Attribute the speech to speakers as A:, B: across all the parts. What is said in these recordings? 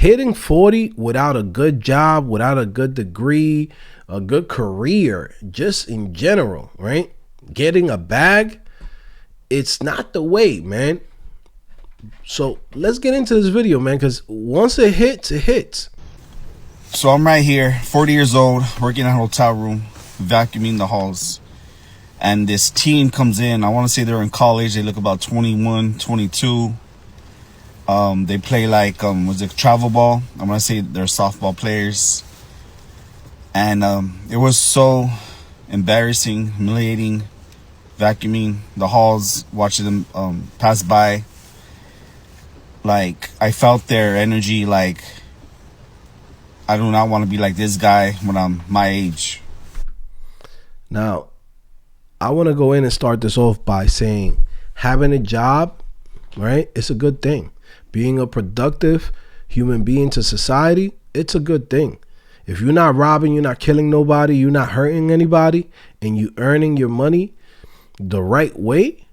A: hitting 40 without a good job, without a good degree, a good career, just in general, right? Getting a bag, it's not the way, man. So let's get into this video, man, because once it hits, it hits.
B: So I'm right here, 40 years old, working in a hotel room, vacuuming the halls. And this team comes in. I want to say they're in college. They look about 21, 22. They play like, was it travel ball? I'm going to say they're softball players. And it was so embarrassing, humiliating, vacuuming the halls, watching them pass by. Like, I felt their energy, like, I do not want to be like this guy when I'm my age.
A: Now, I want to go in and start this off by saying having a job, right? It's a good thing. Being a productive human being to society, it's a good thing. If you're not robbing, you're not killing nobody, you're not hurting anybody, and you earning your money the right way,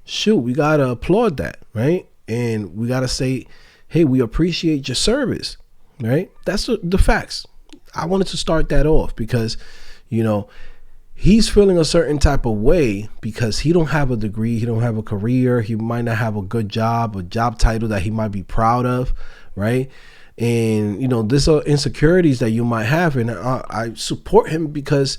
A: shoot, we got to applaud that, right? And we got to say, hey, we appreciate your service, right? That's the facts. I wanted to start that off because, he's feeling a certain type of way because he don't have a degree, he don't have a career, he might not have a good job, a job title that he might be proud of, right? And these are insecurities that you might have, and I support him because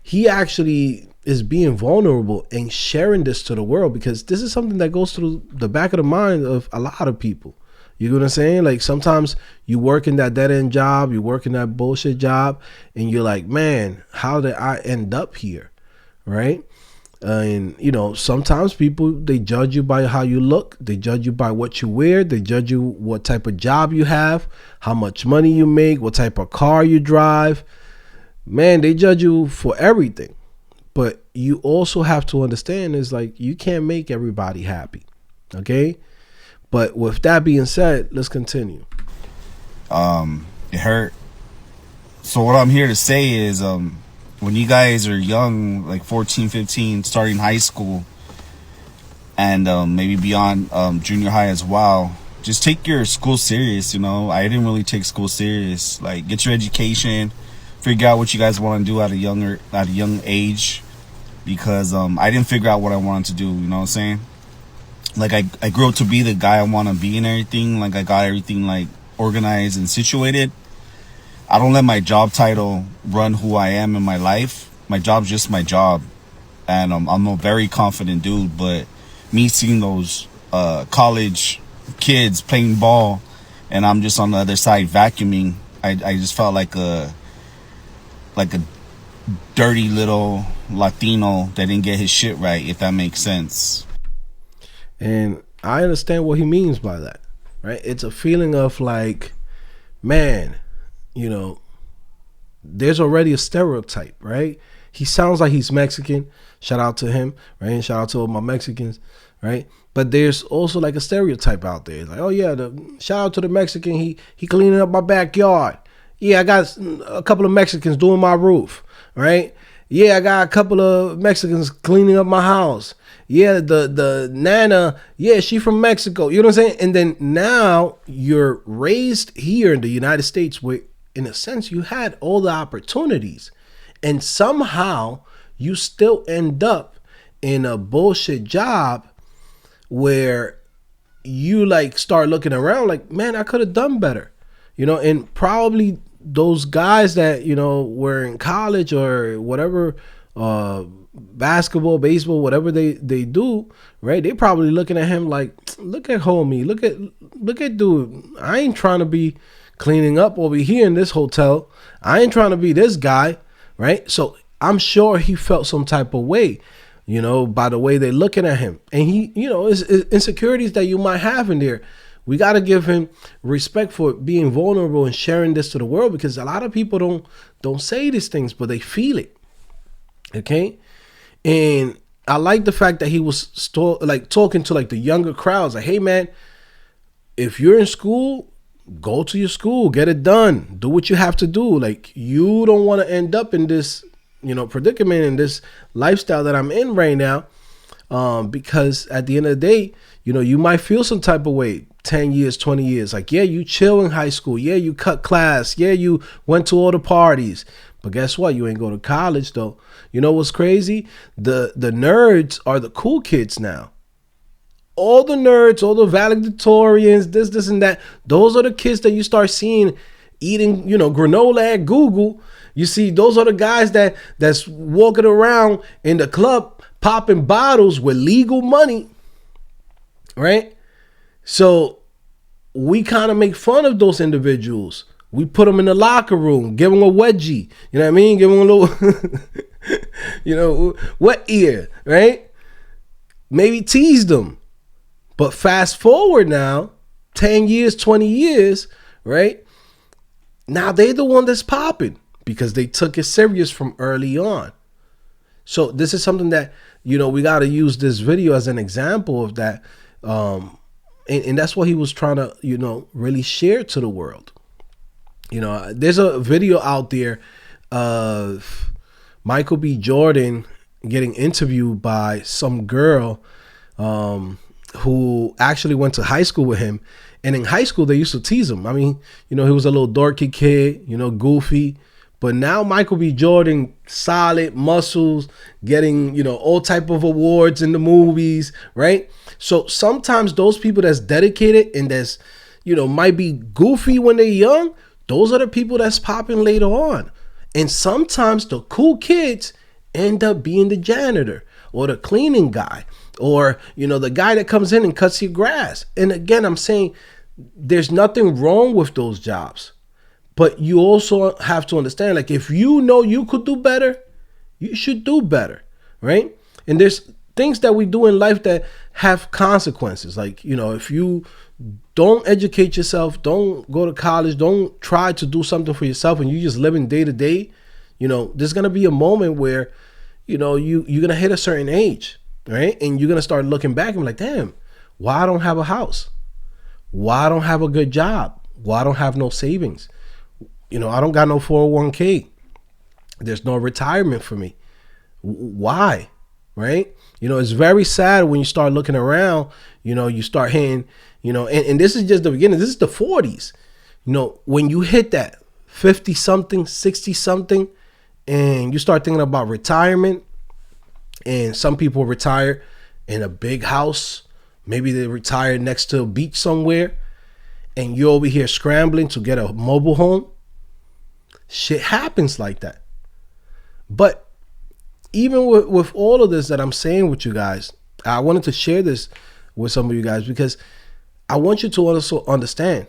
A: he actually is being vulnerable and sharing this to the world, because this is something that goes through the back of the mind of a lot of people. You know what I'm saying? Like, sometimes you work in that dead-end job, you work in that bullshit job, and you're like, man, how did I end up here, right? And, sometimes people, they judge you by how you look. They judge you by what you wear. They judge you what type of job you have, how much money you make, what type of car you drive. Man, they judge you for everything. But you also have to understand is like, you can't make everybody happy, okay? But with that being said, let's continue.
B: It hurt. So what I'm here to say is, when you guys are young, like 14, 15, starting high school, and maybe beyond junior high as well, just take your school serious. I didn't really take school serious. Like, get your education, figure out what you guys want to do at a young age, because I didn't figure out what I wanted to do. You know what I'm saying? Like, I grew up to be the guy I want to be and everything. Like, I got everything, like, organized and situated. I don't let my job title run who I am in my life. My job's just my job. And I'm a very confident dude. But me seeing those college kids playing ball, and I'm just on the other side vacuuming, I just felt like a dirty little Latino that didn't get his shit right, if that makes sense.
A: And I understand what he means by that, right? It's a feeling of like, man, there's already a stereotype, right? He sounds like he's Mexican. Shout out to him, right? And shout out to all my Mexicans, right? But there's also like a stereotype out there. It's like, oh yeah, shout out to the Mexican. He cleaning up my backyard. Yeah, I got a couple of Mexicans doing my roof, right? Yeah, I got a couple of Mexicans cleaning up my house. Yeah, the Nana, yeah, she from Mexico. You know what I'm saying? And then now you're raised here in the United States where, in a sense, you had all the opportunities. And somehow you still end up in a bullshit job where you like start looking around like, man, I could have done better. And probably those guys that, were in college or whatever, basketball, baseball, whatever they do, right? They probably looking at him like, look at homie, look at dude. I ain't trying to be cleaning up over here in this hotel. I ain't trying to be this guy, right? So I'm sure he felt some type of way, by the way they're looking at him. And he, it's insecurities that you might have in there. We got to give him respect for being vulnerable and sharing this to the world, because a lot of people don't say these things, but they feel it. Okay. And I like the fact that he was talking to like the younger crowds, like, hey man, if you're in school, go to your school, get it done, do what you have to do. Like, you don't want to end up in this, predicament, in this lifestyle that I'm in right now. Because at the end of the day, you might feel some type of way. 10 years, 20 years. Like, yeah, you chill in high school. Yeah, you cut class. Yeah, you went to all the parties. But guess what? You ain't go to college, though. You know what's crazy? The nerds are the cool kids now. All the nerds, all the valedictorians, this and that, those are the kids that you start seeing eating, granola at Google. You see, those are the guys that's walking around in the club popping bottles with legal money, right? So we kind of make fun of those individuals. We put them in the locker room, give them a wedgie, you know what I mean? Give them a little, wet ear, right? Maybe tease them. But fast forward now, 10 years, 20 years, right? Now they're the one that's popping because they took it serious from early on. So this is something that, we got to use this video as an example of that. And that's what he was trying to, really share to the world. There's a video out there of Michael B. Jordan getting interviewed by some girl who actually went to high school with him. And in high school, they used to tease him. I mean, he was a little dorky kid, goofy. But now Michael B. Jordan, solid muscles, getting, all type of awards in the movies, right? So sometimes those people that's dedicated and that's, might be goofy when they're young, those are the people that's popping later on. And sometimes the cool kids end up being the janitor or the cleaning guy or, the guy that comes in and cuts your grass. And again, I'm saying there's nothing wrong with those jobs. But you also have to understand, like, if you know you could do better, you should do better, right? And there's things that we do in life that have consequences. Like, if you don't educate yourself, don't go to college, don't try to do something for yourself, and you just living day to day, there's going to be a moment where, you're going to hit a certain age, right? And you're going to start looking back and be like, damn, why I don't have a house? Why I don't have a good job? Why I don't have no savings? I don't got no 401k. There's no retirement for me. Why? Right? It's very sad when you start looking around, you start hitting, and this is just the beginning. This is the 40s. When you hit that 50 something, 60 something, and you start thinking about retirement, and some people retire in a big house. Maybe they retire next to a beach somewhere, and you're over here scrambling to get a mobile home. Shit happens like that. But even with all of this that I'm saying with you guys, I wanted to share this with some of you guys because I want you to also understand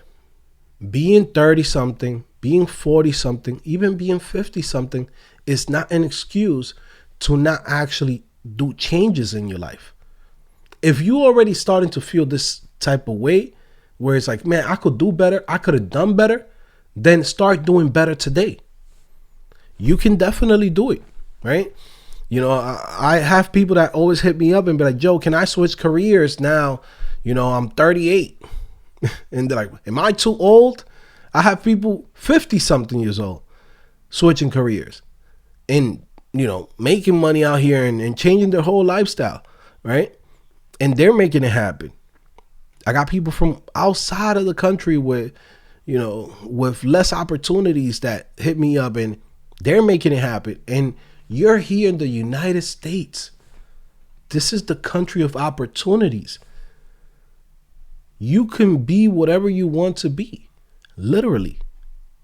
A: being 30 something, being 40 something, even being 50 something is not an excuse to not actually do changes in your life. If you already starting to feel this type of way where it's like, man, I could do better, I could have done better, then start doing better today. You can definitely do it, right? I have people that always hit me up and be like, Joe, can I switch careers now? I'm 38. And they're like, am I too old? I have people 50 something years old switching careers and, making money out here and changing their whole lifestyle, right? And they're making it happen. I got people from outside of the country with less opportunities that hit me up and they're making it happen. And you're here in the United States. This is the country of opportunities. You can be whatever you want to be. Literally.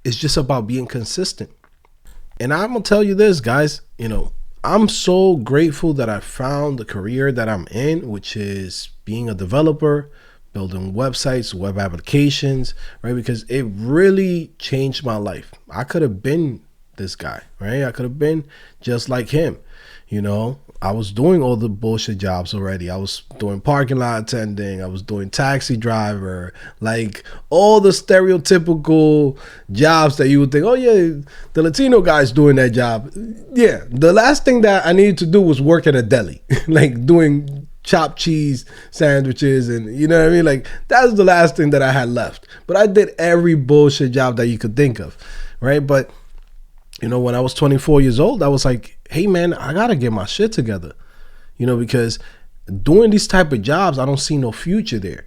A: It's just about being consistent. And I'm going to tell you this, guys, I'm so grateful that I found the career that I'm in, which is being a developer, building websites, web applications, right? Because it really changed my life. I could have been this guy, right? I could have been just like him. I was doing all the bullshit jobs already. I was doing parking lot attending. I was doing taxi driver, like all the stereotypical jobs that you would think, oh yeah, the Latino guy's doing that job. Yeah. The last thing that I needed to do was work at a deli, like doing chopped cheese sandwiches and you know what I mean? Like that's the last thing that I had left. But I did every bullshit job that you could think of, right? But when I was 24 years old, I was like, hey man, I gotta get my shit together, because doing these type of jobs, I don't see no future there.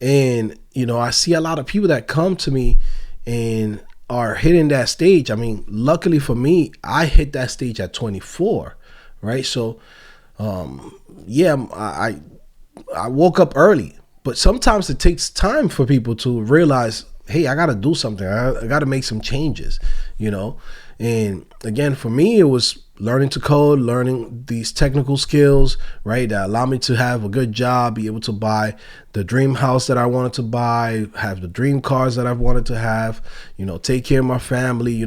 A: And I see a lot of people that come to me and are hitting that stage. I mean, luckily for me, I hit that stage at 24, right? So, yeah, I woke up early, but sometimes it takes time for people to realize, hey, I got to do something. I got to make some changes, And again, for me, it was learning to code, learning these technical skills, right, that allow me to have a good job, be able to buy the dream house that I wanted to buy, have the dream cars that I've wanted to have, take care of my family.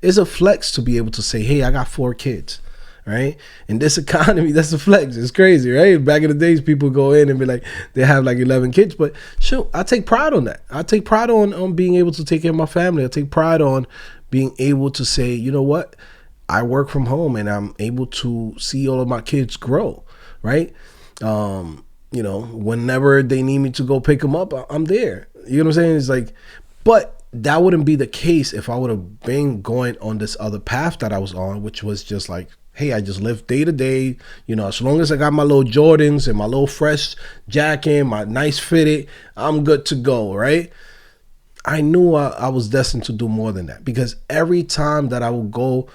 A: It's a flex to be able to say, hey, I got 4 kids. Right? In this economy, that's a flex. It's crazy, right? Back in the days, people go in and be like, they have like 11 kids. But shoot, I take pride on that. I take pride on being able to take care of my family. I take pride on being able to say, you know what? I work from home and I'm able to see all of my kids grow, right? Whenever they need me to go pick them up, I'm there. You know what I'm saying? It's like, but that wouldn't be the case if I would have been going on this other path that I was on, which was just like, hey, I just live day to day. As long as I got my little Jordans and my little fresh jacket, my nice fitted, I'm good to go, right? I knew I was destined to do more than that, because every time that I would go,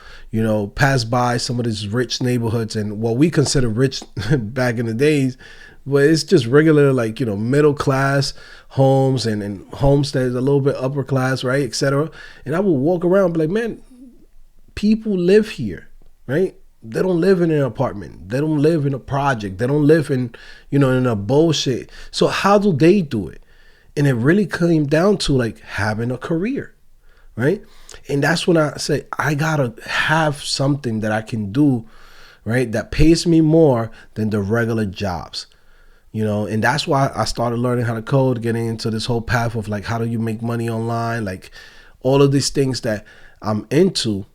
A: pass by some of these rich neighborhoods, and what we consider rich back in the days, but it's just regular, like, middle class homes and homes that is a little bit upper class, right, etc. And I would walk around and be like, man, people live here, right? They don't live in an apartment. They don't live in a project. They don't live in, in a bullshit. So how do they do it? And it really came down to like having a career, right? And that's when I say, I gotta have something that I can do, right, that pays me more than the regular jobs, and that's why I started learning how to code, getting into this whole path of like, how do you make money online? Like all of these things that I'm into.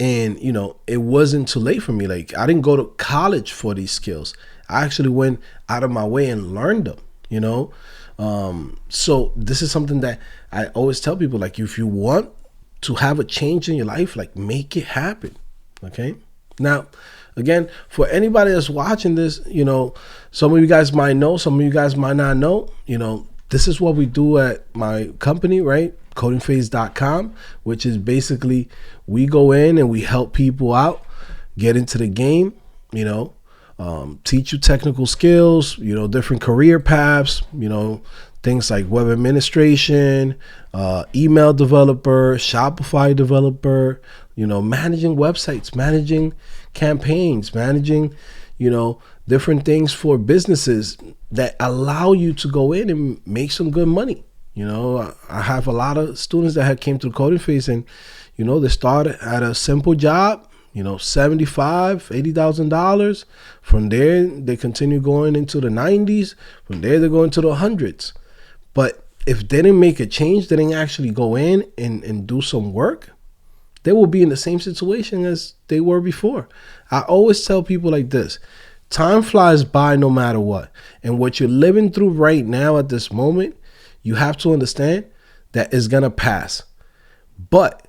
A: And, it wasn't too late for me. Like, I didn't go to college for these skills. I actually went out of my way and learned them, So this is something that I always tell people, like, if you want to have a change in your life, like, make it happen. Okay. Now, again, for anybody that's watching this, some of you guys might know, some of you guys might not know, this is what we do at my company, right? CodingPhase.com, which is basically we go in and we help people out get into the game, teach you technical skills, different career paths, things like web administration, email developer, Shopify developer, managing websites, managing campaigns, managing, different things for businesses that allow you to go in and make some good money. I have a lot of students that had came through CodingPhase and, they started at a simple job, $75,000, $80,000. From there, they continue going into the 90s. From there, they're going to the hundreds. But if they didn't make a change, they didn't actually go in and do some work, they will be in the same situation as they were before. I always tell people like this: time flies by no matter what. And what you're living through right now at this moment, you have to understand that it's going to pass. But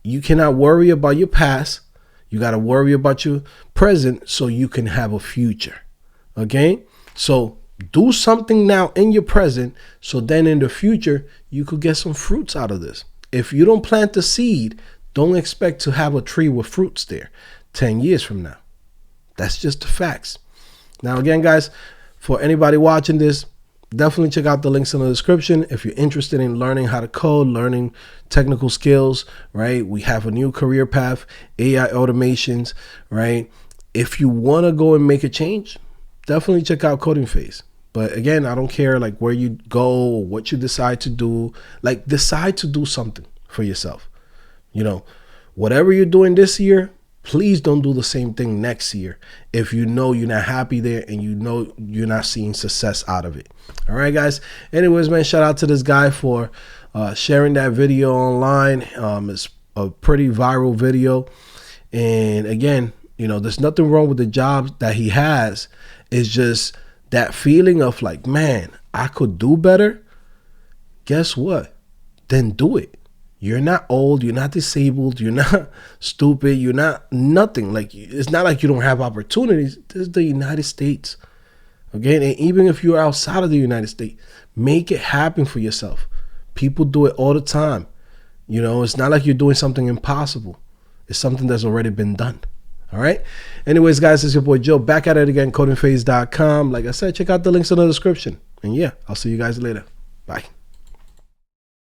A: you cannot worry about your past. You got to worry about your present so you can have a future. Okay? So do something now in your present so then in the future you could get some fruits out of this. If you don't plant the seed, don't expect to have a tree with fruits there 10 years from now. That's just the facts. Now, again, guys, for anybody watching this, definitely check out the links in the description. If you're interested in learning how to code, learning technical skills, right? We have a new career path, AI automations, right? If you want to go and make a change, definitely check out CodingPhase. But again, I don't care like where you go or what you decide to do. Like, decide to do something for yourself. Whatever you're doing this year, please don't do the same thing next year if you know you're not happy there and you know you're not seeing success out of it. All right, guys. Anyways, man, shout out to this guy for sharing that video online. It's a pretty viral video. And again, there's nothing wrong with the job that he has. It's just that feeling of like, man, I could do better. Guess what? Then do it. You're not old, you're not disabled, you're not stupid, you're not nothing. Like, it's not like you don't have opportunities. This is the United States, Okay, and even if you're outside of the United States, make it happen for yourself. People do it all the time. It's not like you're doing something impossible. It's something that's already been done. All right. Anyways, guys, it's your boy Joe back at it again, CodingPhase.com. Like I said, check out the links in the description. And yeah, I'll see you guys later. Bye.